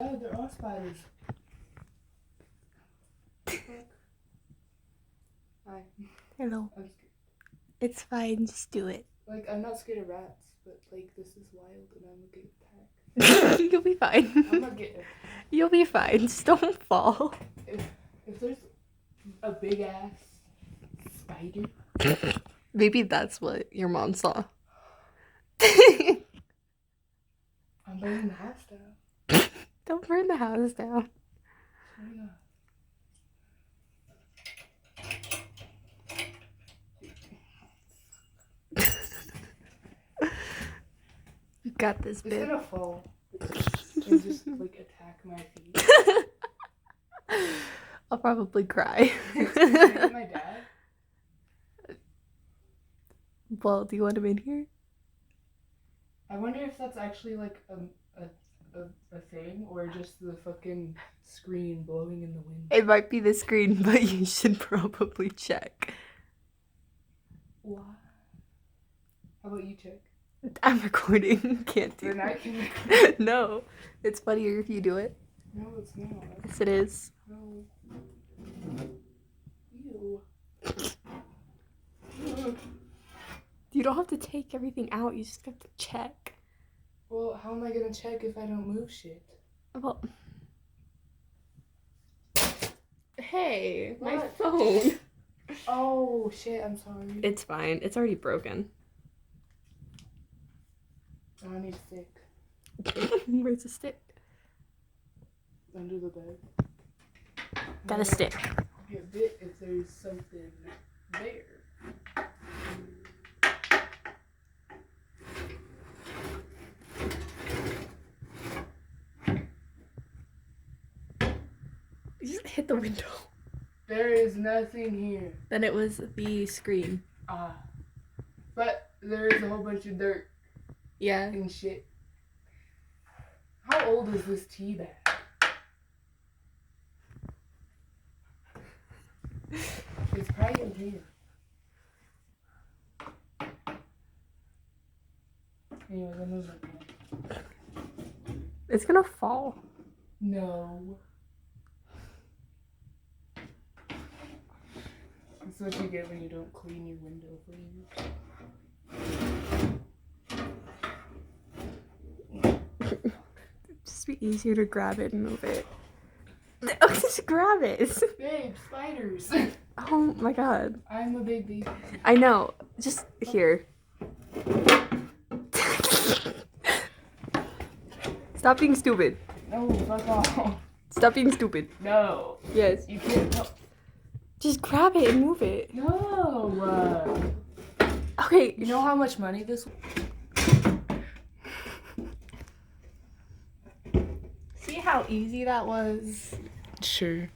Oh, there are spiders. Hi. Hello. I'm scared. It's fine, just do it. Like, I'm not scared of rats, but like, this is wild and I'm gonna get attacked. You'll be fine. I'm gonna get attacked. You'll be fine. Just don't fall. If there's a big ass spider. Maybe that's what your mom saw. I'm burning the house down. Don't burn the house down. Hang on. You got this, It's babe. gonna fall and just like attack my feet. I'll probably cry. Is it my dad? Well, do you want him in here? I wonder if that's actually like a thing or just the fucking screen blowing in the wind. It might be the screen, but you should probably check. What? How about you check? I'm recording. Can't do Then I it. can. No, it's funnier if you do it. No, it's not. Yes, it is. No. Ew. You don't have to take everything out. You just have to check. Well, how am I gonna check if I don't move shit? Well, hey, my What? phone. Oh shit! I'm sorry. It's fine. It's already broken. Oh, I need a stick Where's the stick? under the bed. Got a stick. Be a bit if there's something there. You just hit the window. There is nothing here. Then it was the screen. Ah. But there is a whole bunch of dirt Yeah. and shit. How old is this tea bag? It's probably in here. Anyways, I'm moving. It's gonna fall. No. That's what you get when you don't clean your window for you. Just be easier to grab it and move it. Just grab it. Babe, spiders. Oh my god. I'm a big baby. I know. Just here. Stop being stupid. No, fuck off. Stop being stupid. No. Yes. You can't. No. Just grab it and move it. No. Okay. You know how much money this? See how easy that was? Sure.